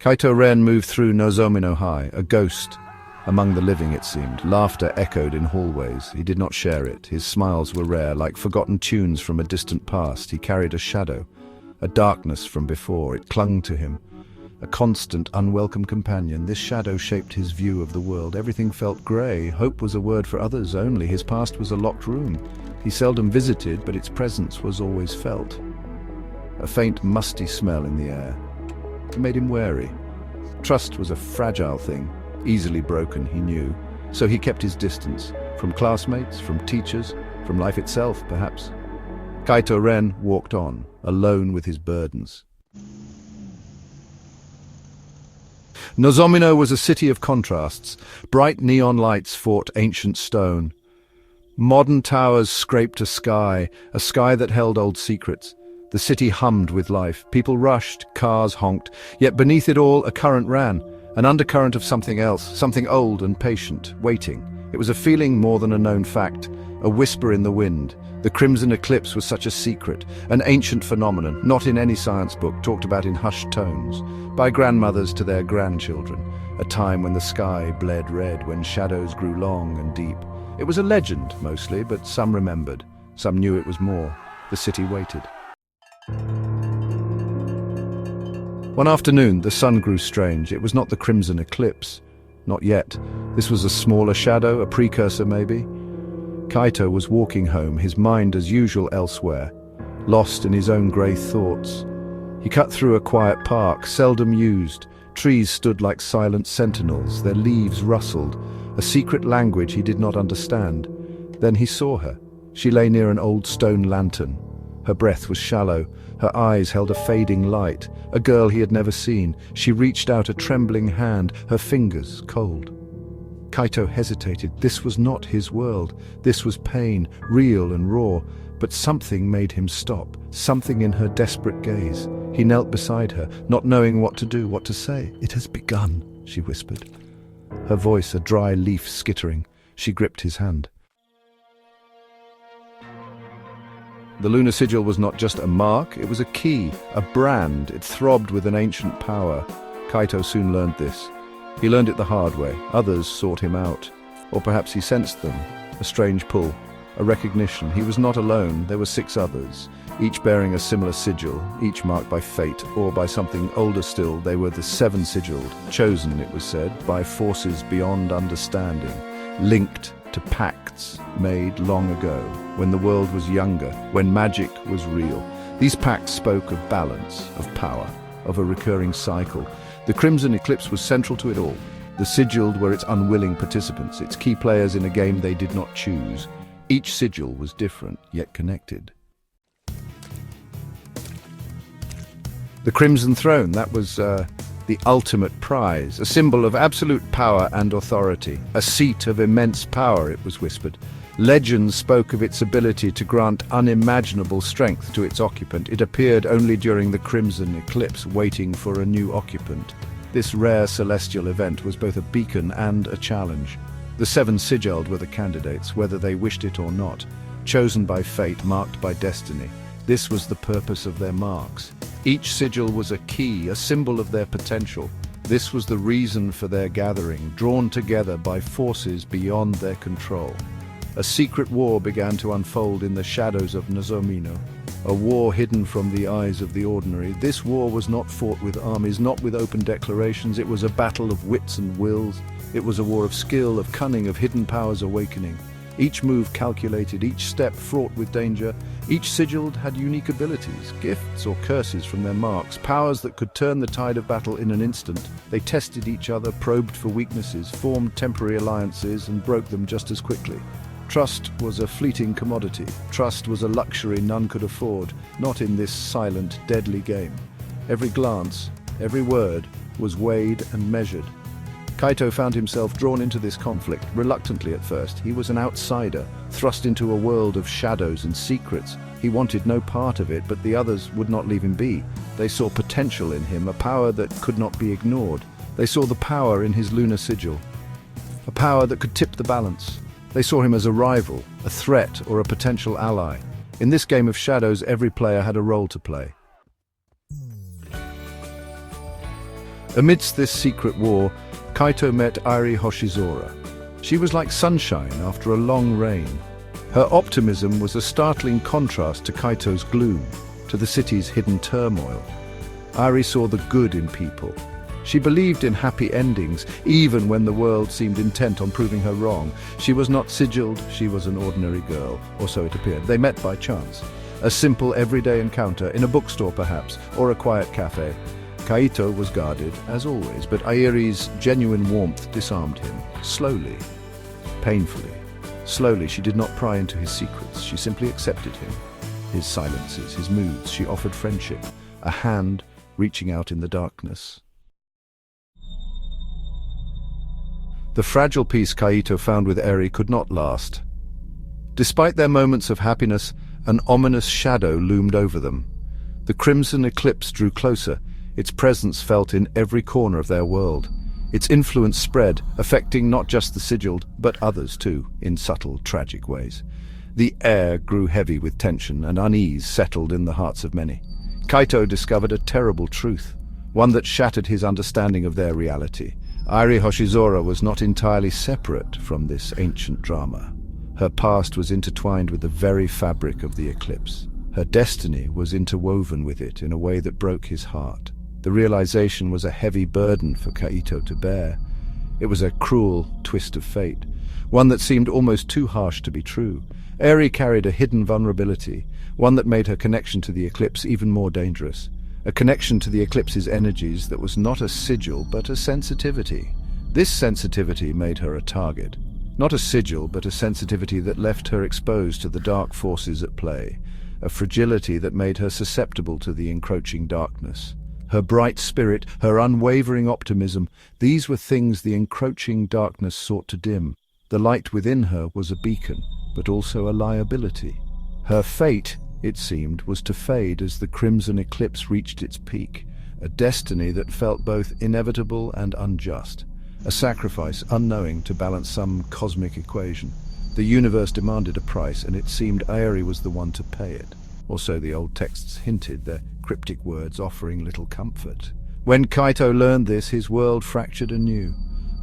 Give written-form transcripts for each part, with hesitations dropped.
Kaito Ren moved through Nozomi High, a ghost among the living, it seemed. Laughter echoed in hallways. He did not share it. His smiles were rare, like forgotten tunes from a distant past. He carried a shadow, a darkness from before. It clung to him, a constant, unwelcome companion. This shadow shaped his view of the world. Everything felt grey. Hope was a word for others only. His past was a locked room. He seldom visited, but its presence was always felt. A faint, musty smell in the air. It made him wary. Trust was a fragile thing, easily broken, he knew. So he kept his distance, from classmates, from teachers, from life itself, perhaps. Kaito Ren walked on, alone with his burdens. Nozomi was a city of contrasts. Bright neon lights fought ancient stone. Modern towers scraped a sky that held old secrets. The city hummed with life. People rushed, cars honked, yet beneath it all a current ran, an undercurrent of something else, something old and patient, waiting. It was a feeling more than a known fact, a whisper in the wind. The Crimson Eclipse was such a secret, an ancient phenomenon, not in any science book, talked about in hushed tones, by grandmothers to their grandchildren, a time when the sky bled red, when shadows grew long and deep. It was a legend, mostly, but some remembered. Some knew it was more. The city waited. One afternoon, the sun grew strange. It was not the Crimson Eclipse. Not yet. This was a smaller shadow, a precursor maybe. Kaito was walking home, his mind as usual elsewhere, lost in his own grey thoughts. He cut through a quiet park, seldom used. Trees stood like silent sentinels, their leaves rustled, a secret language he did not understand. Then he saw her. She lay near an old stone lantern. Her breath was shallow, her eyes held a fading light. A girl he had never seen. She reached out a trembling hand, her fingers cold. Kaito hesitated. This was not his world. This was pain, real and raw. But something made him stop, something in her desperate gaze. He knelt beside her, not knowing what to do, what to say. "It has begun," she whispered. Her voice a dry leaf skittering. She gripped his hand. The lunar sigil was not just a mark, it was a key, a brand. It throbbed with an ancient power. Kaito soon learned this. He learned it the hard way. Others sought him out. Or perhaps he sensed them. A strange pull, a recognition. He was not alone. There were 6 others, each bearing a similar sigil, each marked by fate, or by something older still. They were the 7 sigilled, chosen, it was said, by forces beyond understanding, linked to pacts made long ago, when the world was younger, when magic was real. These pacts spoke of balance, of power, of a recurring cycle. The Crimson Eclipse was central to it all. The sigilled were its unwilling participants, its key players in a game they did not choose. Each sigil was different, yet connected. The Crimson Throne, that was the ultimate prize, a symbol of absolute power and authority. A seat of immense power, it was whispered. Legends spoke of its ability to grant unimaginable strength to its occupant. It appeared only during the Crimson Eclipse, waiting for a new occupant. This rare celestial event was both a beacon and a challenge. The 7 sigilled were the candidates, whether they wished it or not, chosen by fate, marked by destiny. This was the purpose of their marks. Each sigil was a key, a symbol of their potential. This was the reason for their gathering, drawn together by forces beyond their control. A secret war began to unfold in the shadows of Nozomi, a war hidden from the eyes of the ordinary. This war was not fought with armies, not with open declarations. It was a battle of wits and wills. It was a war of skill, of cunning, of hidden powers awakening. Each move calculated, each step fraught with danger. Each sigilled had unique abilities, gifts or curses from their marks, powers that could turn the tide of battle in an instant. They tested each other, probed for weaknesses, formed temporary alliances, and broke them just as quickly. Trust was a fleeting commodity. Trust was a luxury none could afford, not in this silent, deadly game. Every glance, every word was weighed and measured. Kaito found himself drawn into this conflict, reluctantly at first. He was an outsider, thrust into a world of shadows and secrets. He wanted no part of it, but the others would not leave him be. They saw potential in him, a power that could not be ignored. They saw the power in his lunar sigil, a power that could tip the balance. They saw him as a rival, a threat, or a potential ally. In this game of shadows, every player had a role to play. Amidst this secret war, Kaito met Airi Hoshizora. She was like sunshine after a long rain. Her optimism was a startling contrast to Kaito's gloom, to the city's hidden turmoil. Airi saw the good in people. She believed in happy endings, even when the world seemed intent on proving her wrong. She was not sigilled, she was an ordinary girl, or so it appeared. They met by chance. A simple, everyday encounter, in a bookstore perhaps, or a quiet cafe. Kaito was guarded, as always, but Airi's genuine warmth disarmed him. Slowly, painfully. Slowly, she did not pry into his secrets. She simply accepted him. His silences, his moods. She offered friendship, a hand reaching out in the darkness. The fragile peace Kaito found with Eri could not last. Despite their moments of happiness, an ominous shadow loomed over them. The Crimson Eclipse drew closer, its presence felt in every corner of their world. Its influence spread, affecting not just the sigilled, but others too, in subtle, tragic ways. The air grew heavy with tension, and unease settled in the hearts of many. Kaito discovered a terrible truth, one that shattered his understanding of their reality. Airi Hoshizora was not entirely separate from this ancient drama. Her past was intertwined with the very fabric of the eclipse. Her destiny was interwoven with it in a way that broke his heart. The realization was a heavy burden for Kaito to bear. It was a cruel twist of fate, one that seemed almost too harsh to be true. Eri carried a hidden vulnerability, one that made her connection to the eclipse even more dangerous. A connection to the eclipse's energies that was not a sigil but a sensitivity. This sensitivity made her a target. Not a sigil but a sensitivity that left her exposed to the dark forces at play. A fragility that made her susceptible to the encroaching darkness. Her bright spirit, her unwavering optimism, these were things the encroaching darkness sought to dim. The light within her was a beacon, but also a liability. Her fate, it seemed, was to fade as the Crimson Eclipse reached its peak, a destiny that felt both inevitable and unjust, a sacrifice unknowing to balance some cosmic equation. The universe demanded a price, and it seemed Airi was the one to pay it. Or so the old texts hinted, their cryptic words offering little comfort. When Kaito learned this, his world fractured anew.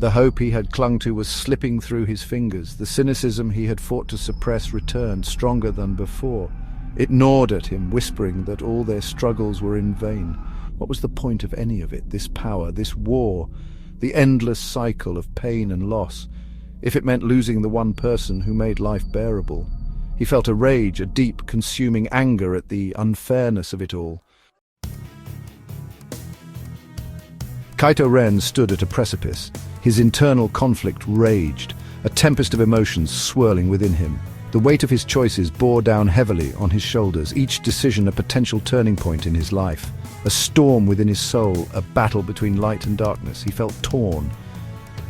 The hope he had clung to was slipping through his fingers. The cynicism he had fought to suppress returned, stronger than before. It gnawed at him, whispering that all their struggles were in vain. What was the point of any of it, this power, this war, the endless cycle of pain and loss, if it meant losing the one person who made life bearable? He felt a rage, a deep, consuming anger at the unfairness of it all. Kaito Ren stood at a precipice. His internal conflict raged, a tempest of emotions swirling within him. The weight of his choices bore down heavily on his shoulders, each decision a potential turning point in his life. A storm within his soul, a battle between light and darkness. He felt torn,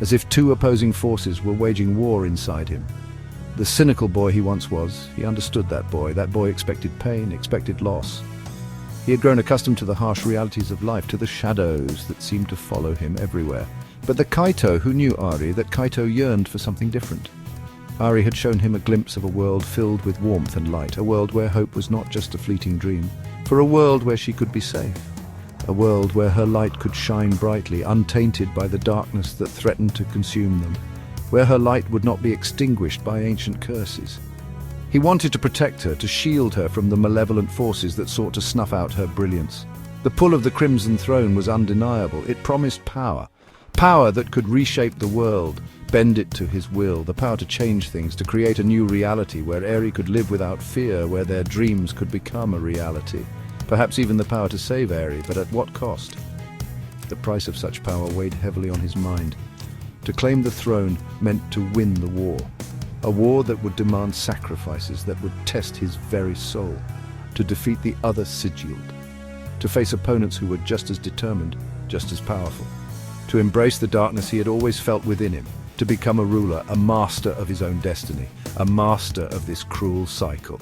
as if two opposing forces were waging war inside him. The cynical boy he once was, he understood that boy. That boy expected pain, expected loss. He had grown accustomed to the harsh realities of life, to the shadows that seemed to follow him everywhere. But the Kaito who knew Airi, that Kaito yearned for something different. Airi had shown him a glimpse of a world filled with warmth and light, a world where hope was not just a fleeting dream, for a world where she could be safe, a world where her light could shine brightly, untainted by the darkness that threatened to consume them, where her light would not be extinguished by ancient curses. He wanted to protect her, to shield her from the malevolent forces that sought to snuff out her brilliance. The pull of the Crimson Throne was undeniable. It promised power, power that could reshape the world, bend it to his will, the power to change things, to create a new reality where Eri could live without fear, where their dreams could become a reality. Perhaps even the power to save Eri, but at what cost? The price of such power weighed heavily on his mind. To claim the throne meant to win the war, a war that would demand sacrifices, that would test his very soul, to defeat the other sigilled, to face opponents who were just as determined, just as powerful, to embrace the darkness he had always felt within him, to become a ruler, a master of his own destiny, a master of this cruel cycle.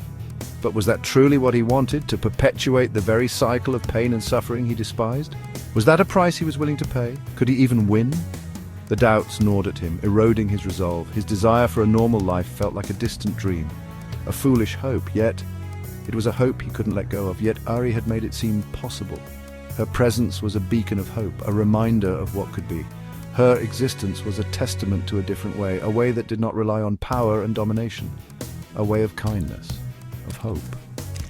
But was that truly what he wanted, to perpetuate the very cycle of pain and suffering he despised? Was that a price he was willing to pay? Could he even win? The doubts gnawed at him, eroding his resolve. His desire for a normal life felt like a distant dream, a foolish hope, yet it was a hope he couldn't let go of. Yet Airi had made it seem possible. Her presence was a beacon of hope, a reminder of what could be. Her existence was a testament to a different way, a way that did not rely on power and domination, a way of kindness, of hope,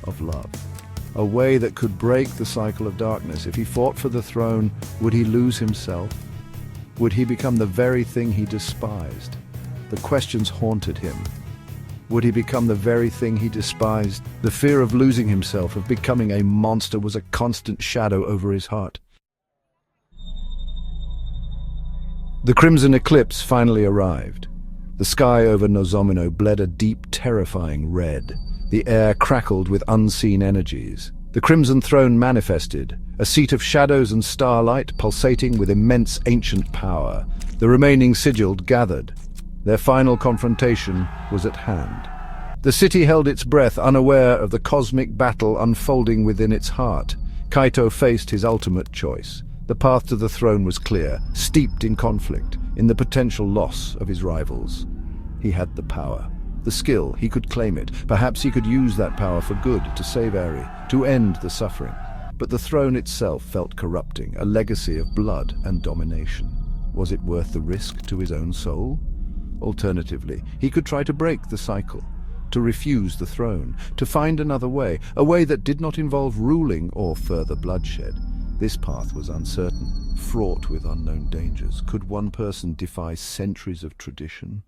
of love. A way that could break the cycle of darkness. If he fought for the throne, would he lose himself? Would he become the very thing he despised? The questions haunted him. Would he become the very thing he despised? The fear of losing himself, of becoming a monster, was a constant shadow over his heart. The Crimson Eclipse finally arrived. The sky over Nozomuno bled a deep, terrifying red. The air crackled with unseen energies. The Crimson Throne manifested, a seat of shadows and starlight pulsating with immense ancient power. The remaining sigilled gathered. Their final confrontation was at hand. The city held its breath, unaware of the cosmic battle unfolding within its heart. Kaito faced his ultimate choice. The path to the throne was clear, steeped in conflict, in the potential loss of his rivals. He had the power, the skill. He could claim it. Perhaps he could use that power for good, to save Eri, to end the suffering. But the throne itself felt corrupting, a legacy of blood and domination. Was it worth the risk to his own soul? Alternatively, he could try to break the cycle, to refuse the throne, to find another way, a way that did not involve ruling or further bloodshed. This path was uncertain, fraught with unknown dangers. Could one person defy centuries of tradition?